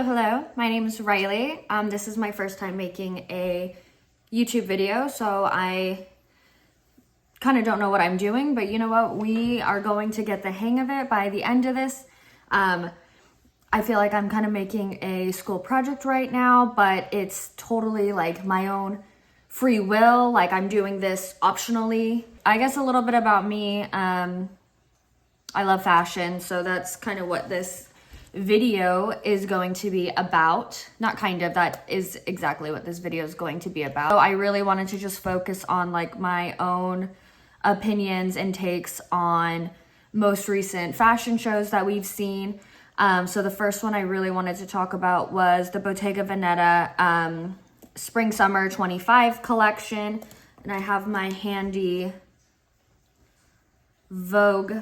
Hello. My name is Riley. This is my first time making a YouTube video, so I kind of don't know what I'm doing, but you know what? We are going to get the hang of it by the end of this. I feel like I'm kind of making a school project right now, but it's totally like my own free will. Like I'm doing this optionally. I guess a little bit about me. I love fashion, so that's kind of what this video is going to be about. Not kind of, that is exactly what this video is going to be about. So I really wanted to just focus on like my own opinions and takes on most recent fashion shows that we've seen. So the first one I really wanted to talk about was the Bottega Veneta Spring Summer 25 collection. And I have my handy Vogue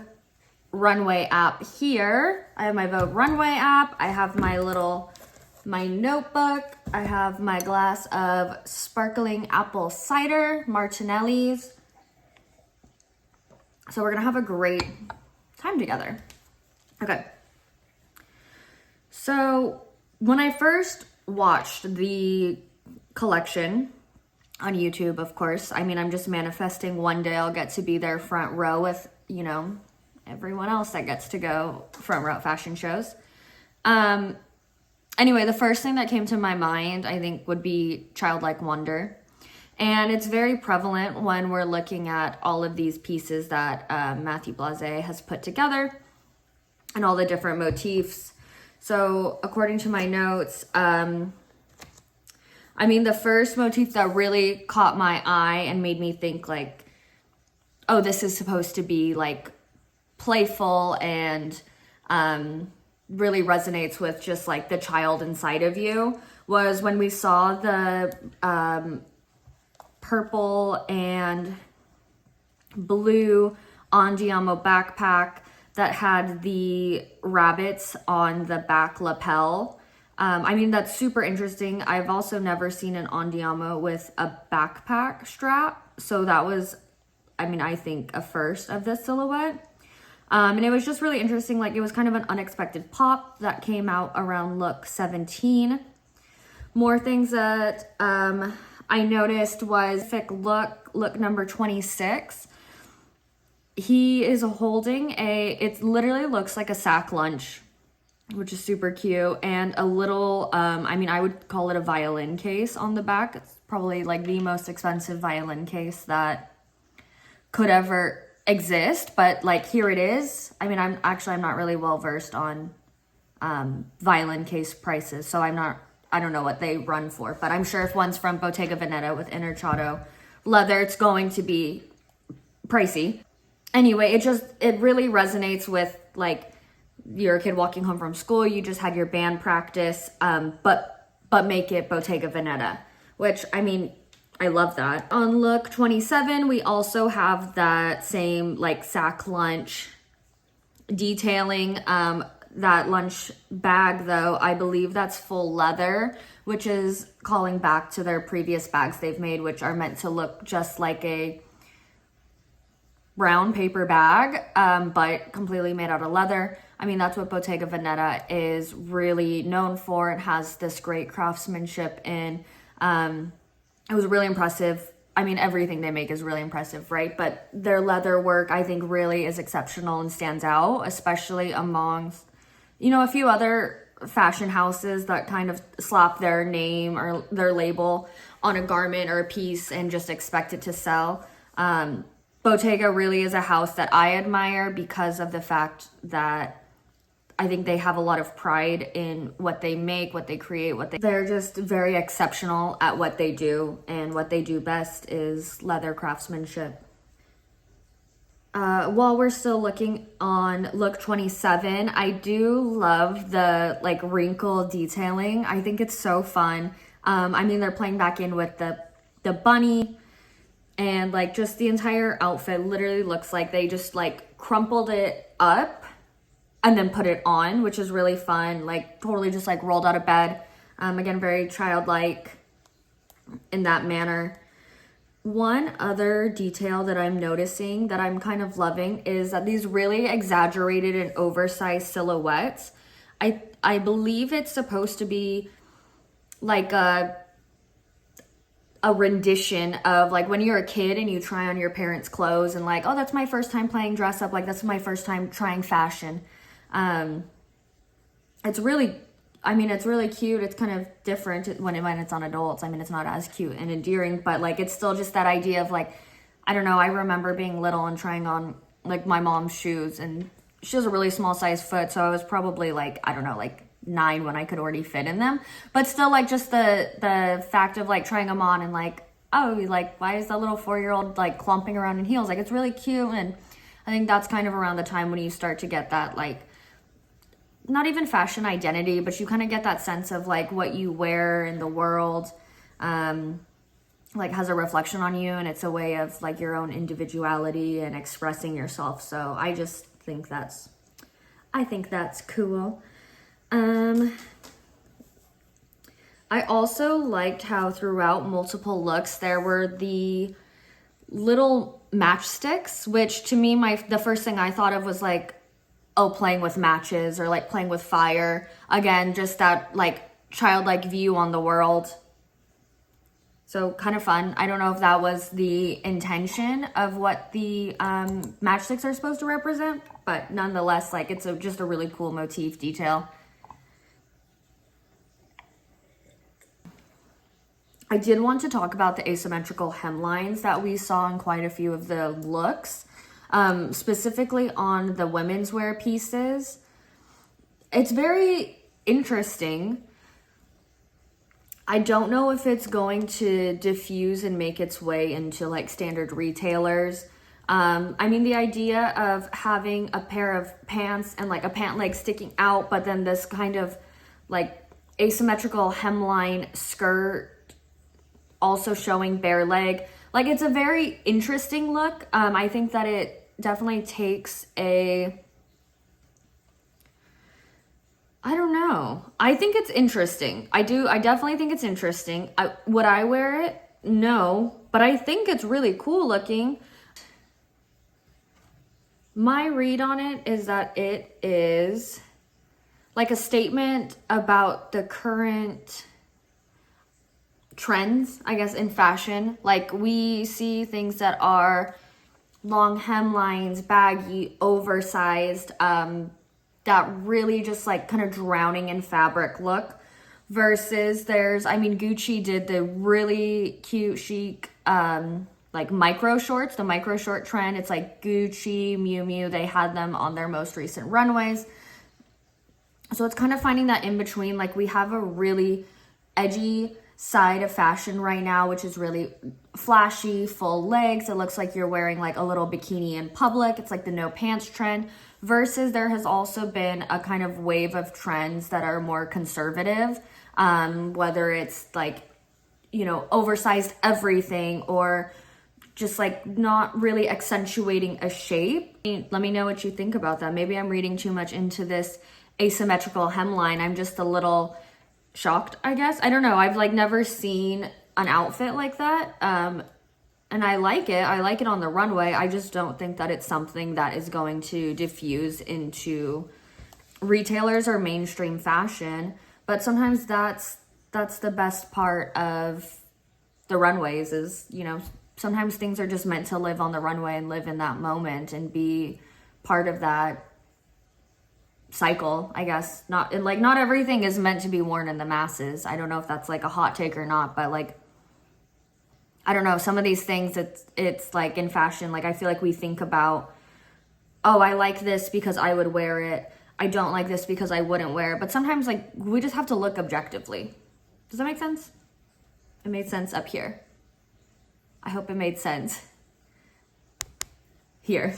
runway app here. I have my Vogue runway app. I have my notebook. I have my glass of sparkling apple cider, Martinelli's. So we're gonna have a great time together. Okay. So when I first watched the collection on YouTube, of course, I mean, I'm just manifesting one day I'll get to be there front row with, you know, everyone else that gets to go front row fashion shows. Anyway, the first thing that came to my mind, I think, would be childlike wonder. And it's very prevalent when we're looking at all of these pieces that Matthew Blase has put together and all the different motifs. So according to my notes, I mean, the first motif that really caught my eye and made me think like, oh, this is supposed to be like playful and really resonates with just like the child inside of you, was when we saw the purple and blue Andiamo backpack that had the rabbits on the back lapel. I mean, that's super interesting. I've also never seen an Andiamo with a backpack strap. So that was, I mean, I think a first of this silhouette. And it was just really interesting. Like it was kind of an unexpected pop that came out around look 17. More things that I noticed was look number 26. He is holding it literally looks like a sack lunch, which is super cute. And a little, I mean, I would call it a violin case on the back. It's probably like the most expensive violin case that could ever exist, but like here it is. I mean, I'm not really well versed on violin case prices, so I don't know what they run for, but I'm sure if one's from Bottega Veneta with Intrecciato leather, it's going to be pricey. Anyway, it really resonates with like you're a kid walking home from school, you just had your band practice, but make it Bottega Veneta, which I mean, I love that. On look 27, we also have that same like sack lunch detailing. That lunch bag though, I believe that's full leather, which is calling back to their previous bags they've made, which are meant to look just like a brown paper bag, but completely made out of leather. I mean, that's what Bottega Veneta is really known for. It has this great craftsmanship in, it was really impressive. I mean, everything they make is really impressive, right? But their leather work, I think, really is exceptional and stands out, especially amongst, you know, a few other fashion houses that kind of slap their name or their label on a garment or a piece and just expect it to sell. Bottega really is a house that I admire because of the fact that I think they have a lot of pride in what they make, what they create, they're just very exceptional at what they do, and what they do best is leather craftsmanship. While we're still looking on look 27, I do love the like wrinkle detailing. I think it's so fun. I mean, they're playing back in with the bunny, and like just the entire outfit literally looks like they just like crumpled it up and then put it on, which is really fun. Like totally just like rolled out of bed. Again, very childlike in that manner. One other detail that I'm noticing that I'm kind of loving is that these really exaggerated and oversized silhouettes I believe it's supposed to be like a rendition of like when you're a kid and you try on your parents' clothes and like, oh, that's my first time playing dress up, like that's my first time trying fashion. It's really, I mean, it's really cute. It's kind of different when it's on adults. I mean, it's not as cute and endearing, but like it's still just that idea of like, I don't know, I remember being little and trying on like my mom's shoes, and she has a really small size foot, so I was probably like, I don't know, like 9 when I could already fit in them. But still, like just the fact of like trying them on and like, oh, like why is that little 4-year-old like clumping around in heels? Like it's really cute. And I think that's kind of around the time when you start to get that like, not even fashion identity, but you kind of get that sense of like what you wear in the world like has a reflection on you, and it's a way of like your own individuality and expressing yourself. So I just think that's cool. I also liked how throughout multiple looks there were the little matchsticks, which to me the first thing I thought of was like, oh, playing with matches or like playing with fire. Again, just that like childlike view on the world. So kind of fun. I don't know if that was the intention of what the matchsticks are supposed to represent, but nonetheless, like it's just a really cool motif detail. I did want to talk about the asymmetrical hemlines that we saw in quite a few of the looks, specifically on the women's wear pieces. It's very interesting. I don't know if it's going to diffuse and make its way into like standard retailers. I mean, the idea of having a pair of pants and like a pant leg sticking out, but then this kind of like asymmetrical hemline skirt also showing bare leg. Like it's a very interesting look. I think that it definitely takes I don't know. I think it's interesting. I definitely think it's interesting. Would I wear it? No, but I think it's really cool looking. My read on it is that it is like a statement about the current trends, I guess, in fashion. Like we see things that are long hemlines, baggy, oversized, that really just like kind of drowning in fabric look, versus Gucci did the really cute chic like micro shorts, the micro short trend. It's like Gucci, Miu Miu, they had them on their most recent runways. So it's kind of finding that in between. Like we have a really edgy side of fashion right now, which is really flashy, full legs. It looks like you're wearing like a little bikini in public. It's like the no pants trend, versus there has also been a kind of wave of trends that are more conservative, whether it's like, you know, oversized everything or just like not really accentuating a shape. Let me know what you think about that. Maybe I'm reading too much into this asymmetrical hemline. I'm just a little shocked, I guess. I don't know. I've like never seen an outfit like that. And I like it. I like it on the runway. I just don't think that it's something that is going to diffuse into retailers or mainstream fashion. But sometimes that's the best part of the runways is, you know, sometimes things are just meant to live on the runway and live in that moment and be part of that cycle, I guess. Not everything is meant to be worn in the masses. I don't know if that's like a hot take or not, but like, I don't know, some of these things, it's like in fashion, like I feel like we think about, oh, I like this because I would wear it. I don't like this because I wouldn't wear it. But sometimes like we just have to look objectively. Does that make sense? It made sense up here. I hope it made sense here.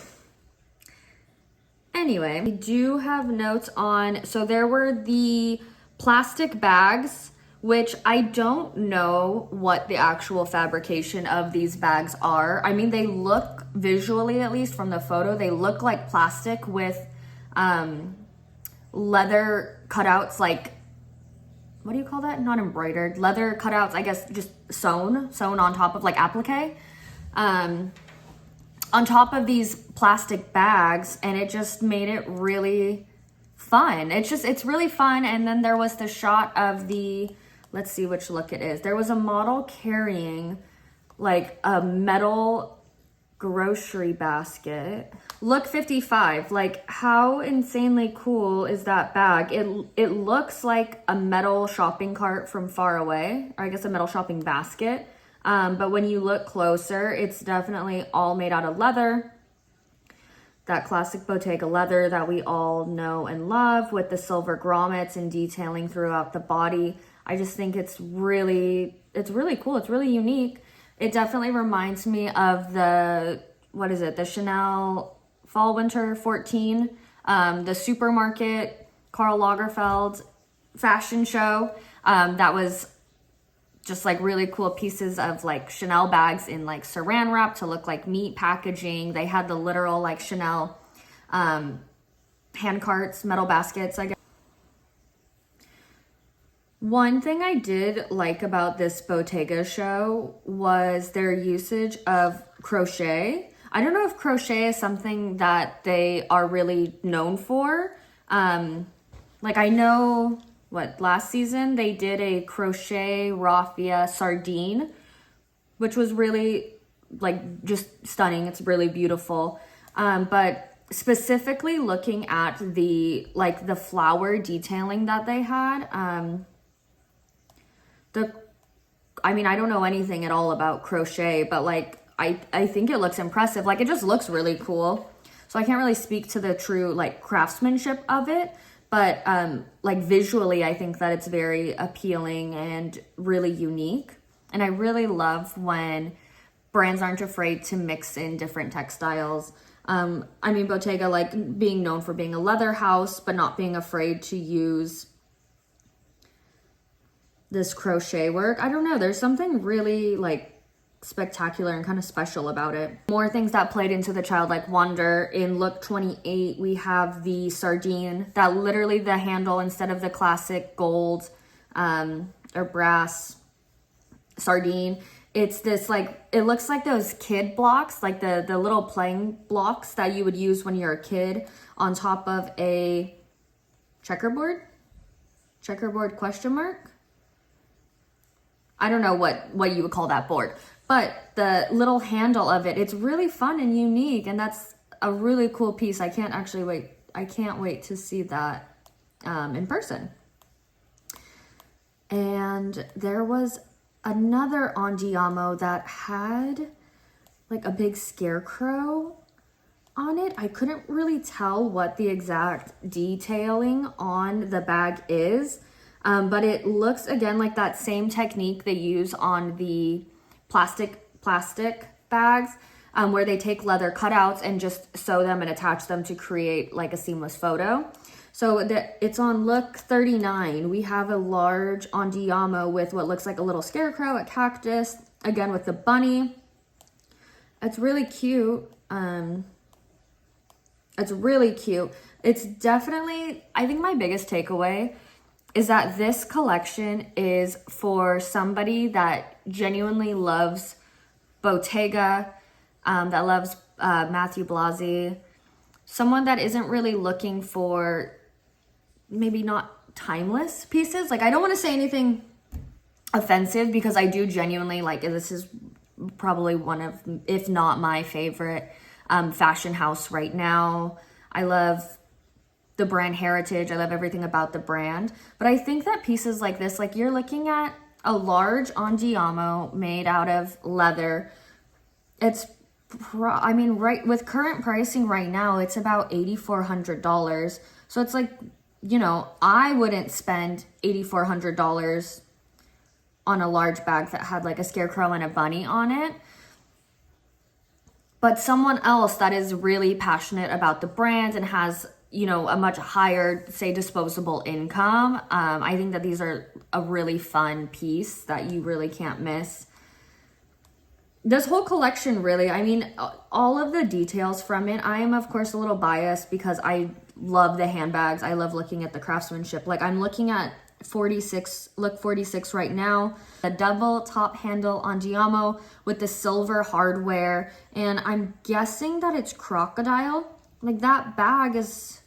Anyway, we do have notes on, so there were the plastic bags, which I don't know what the actual fabrication of these bags are. I mean, they look visually, at least from the photo, they look like plastic with leather cutouts, like, what do you call that? Not embroidered, leather cutouts, I guess just sewn on top of like applique. On top of these plastic bags, and it just made it really fun. It's really fun. And then there was the shot of the, let's see which look it is. There was a model carrying like a metal grocery basket. Look 55. Like, how insanely cool is that bag? It looks like a metal shopping cart from far away, or I guess a metal shopping basket. But when you look closer, it's definitely all made out of leather. That classic Bottega leather that we all know and love, with the silver grommets and detailing throughout the body. I just think it's really cool. It's really unique. It definitely reminds me of the, what is it? The Chanel Fall Winter 14, the supermarket Karl Lagerfeld fashion show. That was just like really cool pieces of like Chanel bags in like saran wrap to look like meat packaging. They had the literal like Chanel hand carts, metal baskets, I guess. One thing I did like about this Bottega show was their usage of crochet. I don't know if crochet is something that they are really known for. Like I know, last season they did a crochet raffia sardine, which was really like just stunning. It's really beautiful. But specifically looking at the flower detailing that they had, I mean, I don't know anything at all about crochet, but like I think it looks impressive. Like it just looks really cool. So I can't really speak to the true like craftsmanship of it, but like visually I think that it's very appealing and really unique. And I really love when brands aren't afraid to mix in different textiles. I mean, Bottega, like being known for being a leather house, but not being afraid to use this crochet work. I don't know, there's something really like spectacular and kind of special about it. More things that played into the childlike wonder. In look 28, we have the sardine, that literally the handle, instead of the classic gold or brass sardine, it's this like, it looks like those kid blocks, like the little playing blocks that you would use when you're a kid, on top of a checkerboard question mark. I don't know what you would call that board, but the little handle of it, it's really fun and unique, and that's a really cool piece. I can't wait to see that in person. And there was another Andiamo that had like a big scarecrow on it. I couldn't really tell what the exact detailing on the bag is. But it looks again like that same technique they use on the plastic bags, where they take leather cutouts and just sew them and attach them to create like a seamless photo. So it's on look 39. We have a large Andiamo with what looks like a little scarecrow, a cactus, again with the bunny. It's really cute. It's really cute. It's definitely, I think my biggest takeaway is that this collection is for somebody that genuinely loves Bottega, that loves Matthew Blasi, someone that isn't really looking for maybe not timeless pieces. Like, I don't want to say anything offensive, because I do genuinely like, this is probably one of, if not my favorite fashion house right now. I love the brand heritage. I love everything about the brand. But I think that pieces like this, like you're looking at a large Andiamo made out of leather. It's, I mean, right with current pricing right now, it's about $8,400. So it's like, you know, I wouldn't spend $8,400 on a large bag that had like a scarecrow and a bunny on it. But someone else that is really passionate about the brand and has, you know, a much higher, say, disposable income, I think that these are a really fun piece that you really can't miss. This whole collection, really, I mean, all of the details from it, I am, of course, a little biased because I love the handbags. I love looking at the craftsmanship. Like, I'm looking at look 46 right now. The double top handle Andiamo with the silver hardware. And I'm guessing that it's crocodile. Like, that bag is,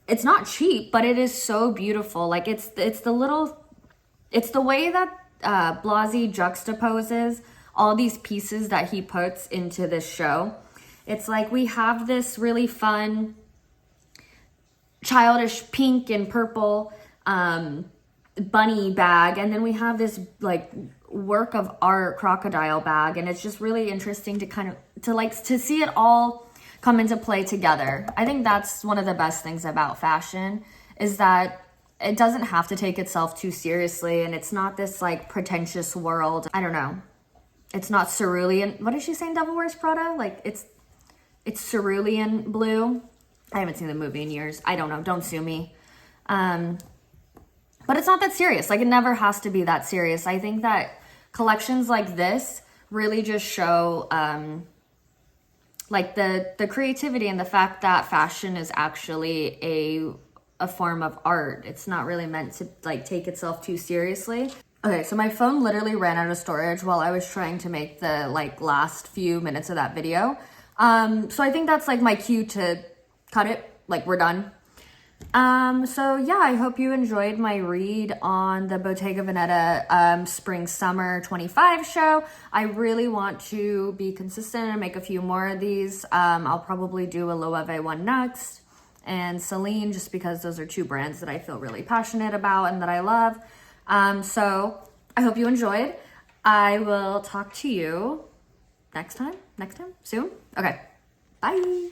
it's not cheap, but it is so beautiful. Like it's the way that Blasey juxtaposes all these pieces that he puts into this show. It's like we have this really fun, childish pink and purple bunny bag, and then we have this like work of art crocodile bag, and it's just really interesting to kind of to see it all come into play together. I think that's one of the best things about fashion, is that it doesn't have to take itself too seriously, and it's not this like pretentious world. I don't know. It's not cerulean. What is she saying? Devil Wears Prada? Like it's cerulean blue. I haven't seen the movie in years. I don't know. Don't sue me. But it's not that serious. Like it never has to be that serious. I think that collections like this really just show like the creativity and the fact that fashion is actually a form of art. It's not really meant to like take itself too seriously. Okay, so my phone literally ran out of storage while I was trying to make the like last few minutes of that video. So I think that's like my cue to cut it. Like we're done. So yeah, I hope you enjoyed my read on the Bottega Veneta Spring Summer 25 show. I really want to be consistent and make a few more of these. I'll probably do a Loewe one next, and Celine, just because those are two brands that I feel really passionate about and that I love. So I hope you enjoyed. I will talk to you next time soon. Okay, bye.